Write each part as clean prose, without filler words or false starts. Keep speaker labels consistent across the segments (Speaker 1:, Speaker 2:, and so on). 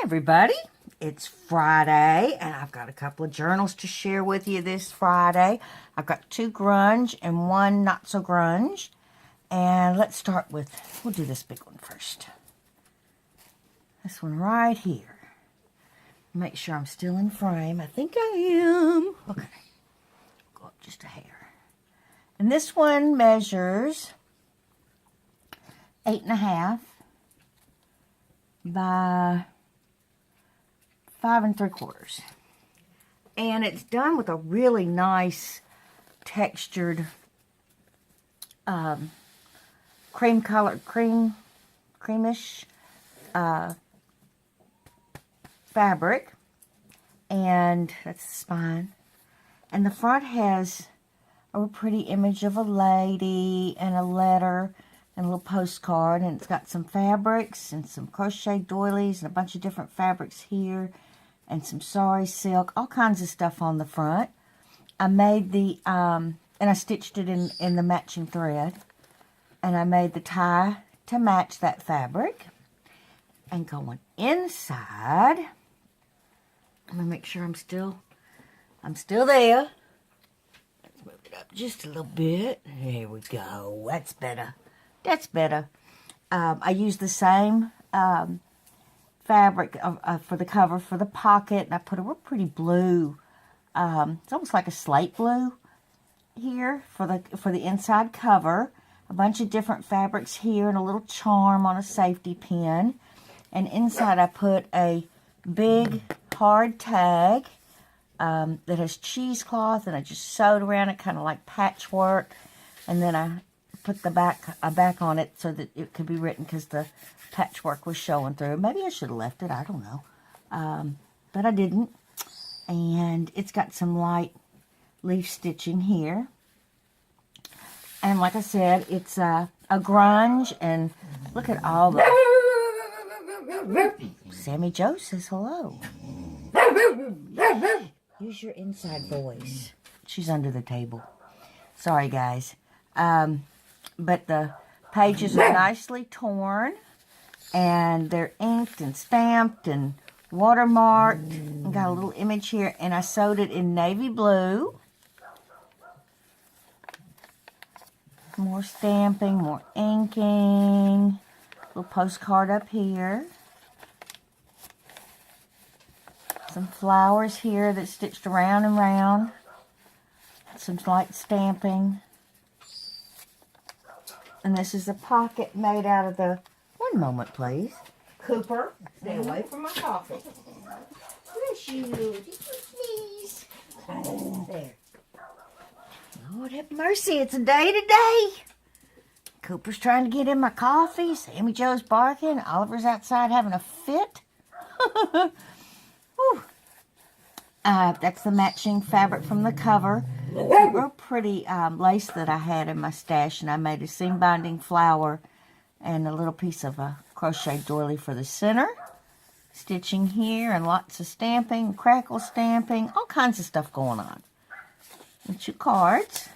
Speaker 1: Everybody, it's Friday and I've got a couple of journals to share with you this Friday. I've got 2 grunge and 1 not so grunge. And let's start with, we'll do this big one first. This one right here. Make sure I'm still in frame. I think I am. Okay, go up just a hair. And this one measures 8.5 by 5 3/4, and it's done with a really nice textured creamish fabric, and that's the spine. And the front has a real pretty image of a lady and a letter and a little postcard, and it's got some fabrics and some crochet doilies and a bunch of different fabrics here and some sari silk, all kinds of stuff on the front. I made the, and I stitched it in the matching thread, and I made the tie to match that fabric. And going inside, I'm gonna make sure I'm still there. Let's move it up just a little bit. There we go. That's better. That's better. I used the same fabric for the cover for the pocket, and I put a real pretty blue. It's almost like a slate blue here for the inside cover. A bunch of different fabrics here, and a little charm on a safety pin. And inside I put a big hard tag that has cheesecloth, and I just sewed around it, kind of like patchwork. And then I put the back on it so that it could be written because the patchwork was showing through. Maybe I should have left it. I don't know. But I didn't. And it's got some light leaf stitching here. And like I said, it's a grunge. And look at all the... Sammy Joe says hello. Use your inside voice. She's under the table. Sorry, guys. But the pages are nicely torn, and they're inked and stamped and watermarked. And got a little image here, and I sewed it in navy blue. More stamping, more inking. Little postcard up here. Some flowers here that's stitched around and round. Some light stamping. And this is a pocket made out of the... One moment, please. Cooper, stay away from my coffee. Bless you. Did you sneeze? There. Lord have mercy, it's a day today. Cooper's trying to get in my coffee. Sammy Joe's barking. Oliver's outside having a fit. Whew. That's the matching fabric from the cover. Real pretty lace that I had in my stash, and I made a seam binding flower and a little piece of a crochet doily for the center. Stitching here, and lots of stamping, crackle stamping, all kinds of stuff going on. And 2 cards.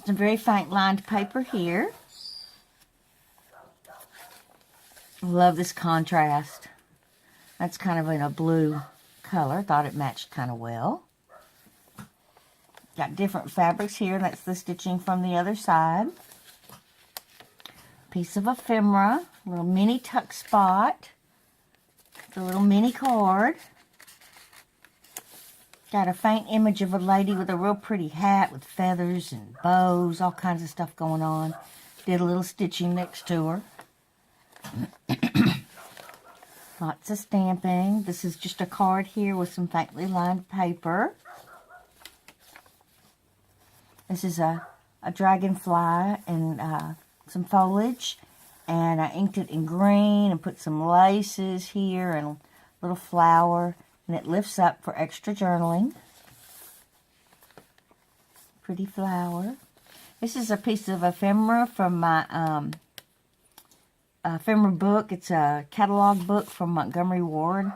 Speaker 1: Some very faint lined paper here. Love this contrast. That's kind of in a blue color. Thought it matched kind of well. Got different fabrics here. That's the stitching from the other side. Piece of ephemera. Little mini tuck spot. The little mini card. Got a faint image of a lady with a real pretty hat with feathers and bows. All kinds of stuff going on. Did a little stitching next to her. Lots of stamping. This is just a card here with some faintly lined paper. This is a dragonfly and some foliage. And I inked it in green and put some laces here and a little flower. And it lifts up for extra journaling. Pretty flower. This is a piece of ephemera from my ephemera book. It's a catalog book from Montgomery Ward.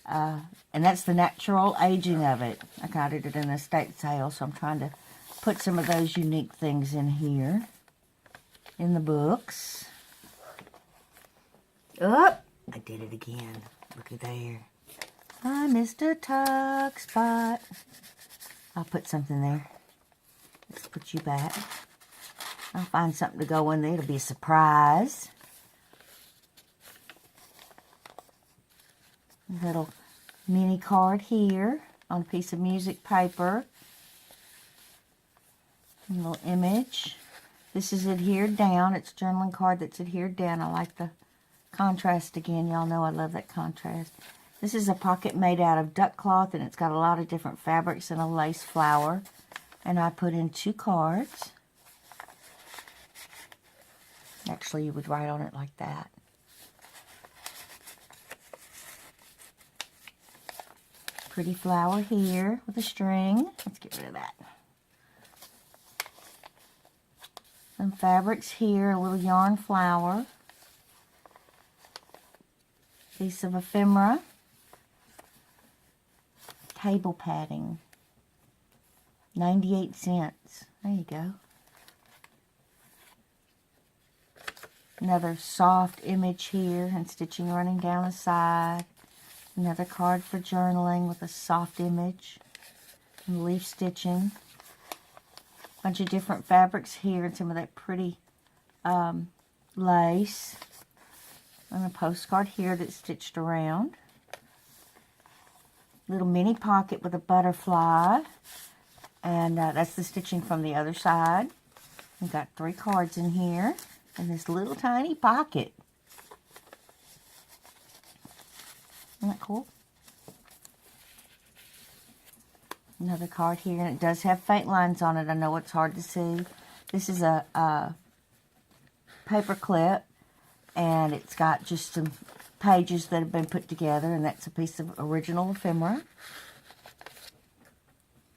Speaker 1: And that's the natural aging of it. I got it at an estate sale, so I'm trying to put some of those unique things in here. In the books. Oh, I did it again. Look at there. I missed a tuck spot. I'll put something there. Let's put you back. I'll find something to go in there. It'll be a surprise. A little mini card here on a piece of music paper. A little image. This is adhered down. It's a journaling card that's adhered down. I like the contrast again. Y'all know I love that contrast. This is a pocket made out of duck cloth, and it's got a lot of different fabrics and a lace flower. And I put in 2 cards. Actually, you would write on it like that. Pretty flower here with a string. Let's get rid of that. Some fabrics here, a little yarn flower. Piece of ephemera. Table padding. 98 cents. There you go. Another soft image here and stitching running down the side. Another card for journaling with a soft image and leaf stitching. Bunch of different fabrics here and some of that pretty lace. And a postcard here that's stitched around. Little mini pocket with a butterfly. And that's the stitching from the other side. We've got 3 cards in here. And this little tiny pocket. Isn't that cool? Another card here, and it does have faint lines on it. I know it's hard to see. This is a paper clip, and it's got just some pages that have been put together, and that's a piece of original ephemera.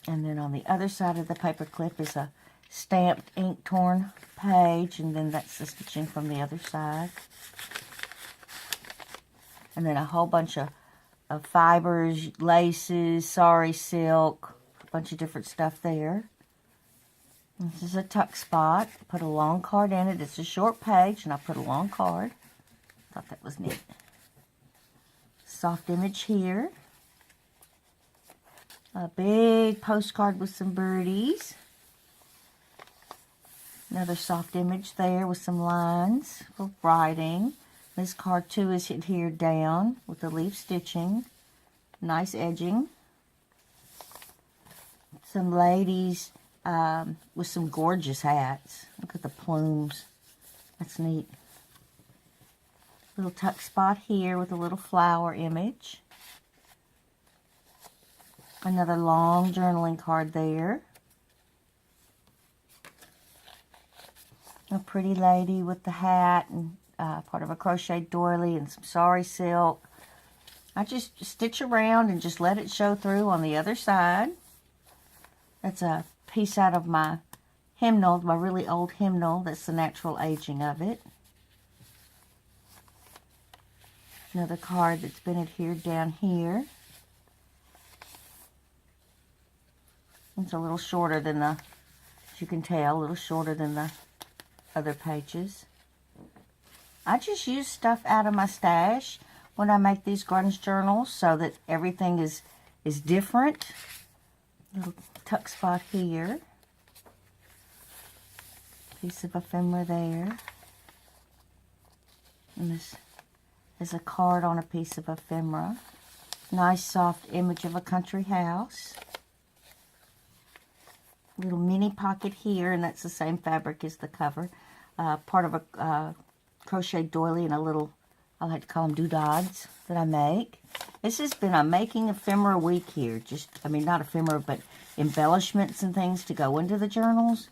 Speaker 1: And then on the other side of the paper clip is a stamped ink torn page, and then that's the stitching from the other side. And then a whole bunch of fibers, laces, sari silk, a bunch of different stuff there. This is a tuck spot. Put a long card in it. It's a short page, and I put a long card. Thought that was neat. Soft image here. A big postcard with some birdies. Another soft image there with some lines for writing. This card too is adhered down with the leaf stitching. Nice edging. Some ladies with some gorgeous hats. Look at the plumes. That's neat. Little tuck spot here with a little flower image. Another long journaling card there. A pretty lady with the hat and part of a crocheted doily and some sari silk. I just stitch around and just let it show through on the other side. That's a piece out of my hymnal, my really old hymnal. That's the natural aging of it. Another card that's been adhered down here. It's a little shorter than the, as you can tell, a little shorter than the other pages. I just use stuff out of my stash when I make these grunge journals so that everything is different. Little tuck spot here. Piece of ephemera there. And this is a card on a piece of ephemera. Nice soft image of a country house. Little mini pocket here, and that's the same fabric as the cover. Part of a crocheted doily and a little, I like to call them doodads that I make. This has been a making ephemera week here. Just, I mean, not ephemera, but embellishments and things to go into the journals.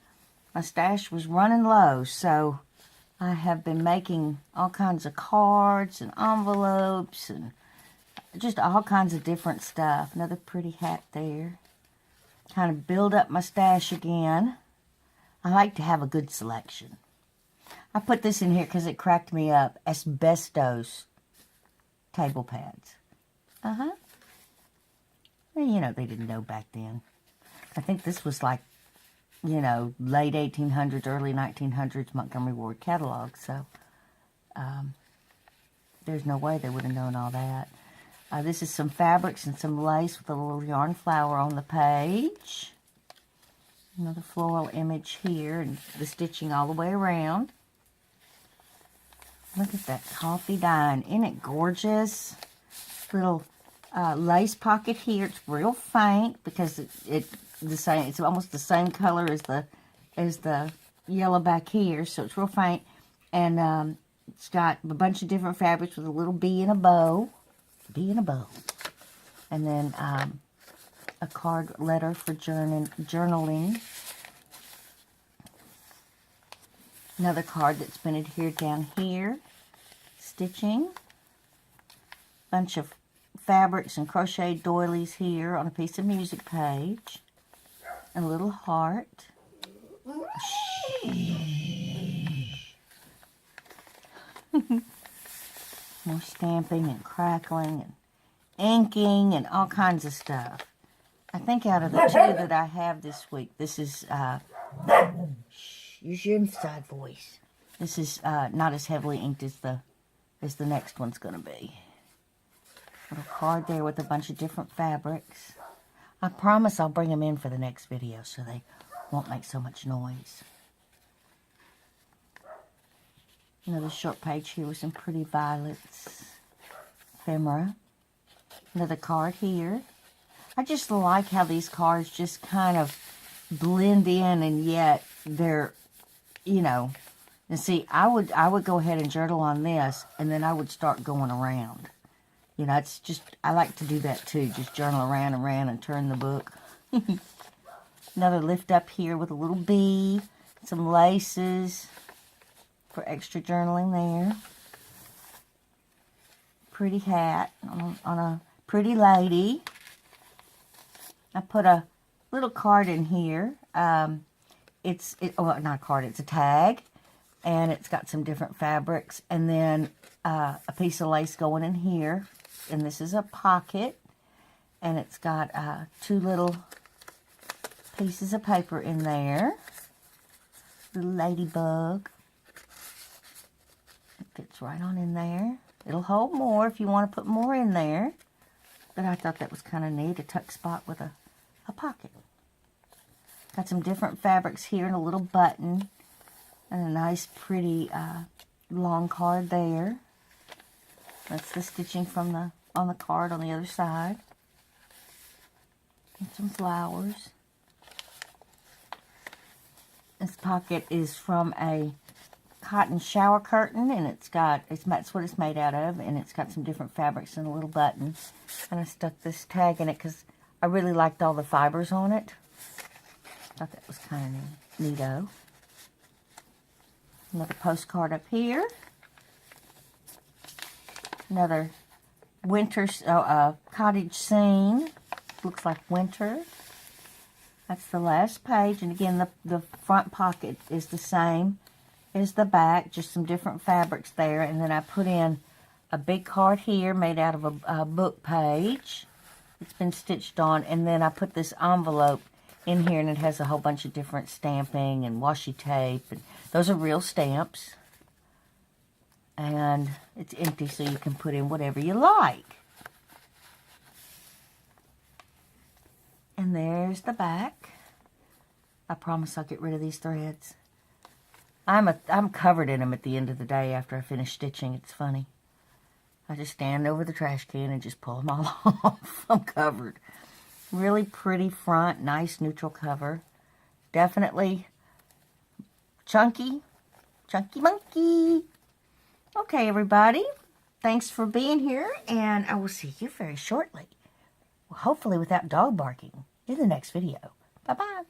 Speaker 1: My stash was running low, so I have been making all kinds of cards and envelopes and just all kinds of different stuff. Another pretty hat there. Kind of build up my stash again. I like to have a good selection. I put this in here because it cracked me up. Asbestos table pads. Well, you know, they didn't know back then. I think this was like, you know, late 1800s, early 1900s Montgomery Ward catalog. So, there's no way they would have known all that. This is some fabrics and some lace with a little yarn flower on the page. Another floral image here, and the stitching all the way around. Look at that coffee dye. Isn't it gorgeous? Little lace pocket here. It's real faint because it's almost the same color as the yellow back here, so it's real faint. And it's got a bunch of different fabrics with a little bee and a bow. Bee and a bow. And then a card letter for journaling. Another card that's been adhered down here. Stitching. Bunch of fabrics and crocheted doilies here on a piece of music page. And a little heart. More stamping and crackling and inking and all kinds of stuff. I think out of the two that I have this week, this is, use your inside voice. This is not as heavily inked as the next one's going to be. Little card there with a bunch of different fabrics. I promise I'll bring them in for the next video so they won't make so much noise. Another short page here with some pretty violets. Ephemera. Another card here. I just like how these cards just kind of blend in, and yet they're, you know, and see, I would go ahead and journal on this, and then I would start going around. You know, it's just, I like to do that too, just journal around and around and turn the book. Another lift up here with a little bee, some laces for extra journaling there. Pretty hat on a pretty lady. I put a little card in here. Oh, not a card, it's a tag. And it's got some different fabrics. And then a piece of lace going in here. And this is a pocket. And it's got 2 little pieces of paper in there. Little ladybug. It fits right on in there. It'll hold more if you want to put more in there. But I thought that was kind of neat, a tuck spot with a pocket. Got some different fabrics here and a little button. And a nice, pretty long card there. That's the stitching from on the card on the other side. And some flowers. This pocket is from a cotton shower curtain, and that's what it's made out of, and it's got some different fabrics and a little button. And I stuck this tag in it because I really liked all the fibers on it. Thought that was kind of neato. Another postcard up here. Another winter cottage scene. Looks like winter. That's the last page, and again the front pocket is the same as the back, just some different fabrics there. And then I put in a big card here made out of a book page. It's been stitched on, and then I put this envelope in here, and it has a whole bunch of different stamping and washi tape, and those are real stamps. And it's empty, so you can put in whatever you like. And there's the back. I promise I'll get rid of these threads. I'm covered in them at the end of the day after I finish stitching. It's funny. I just stand over the trash can and just pull them all off. I'm covered. Really pretty front, nice neutral cover. Definitely chunky. Chunky monkey. Okay, everybody. Thanks for being here, and I will see you very shortly. Well, hopefully without dog barking in the next video. Bye-bye.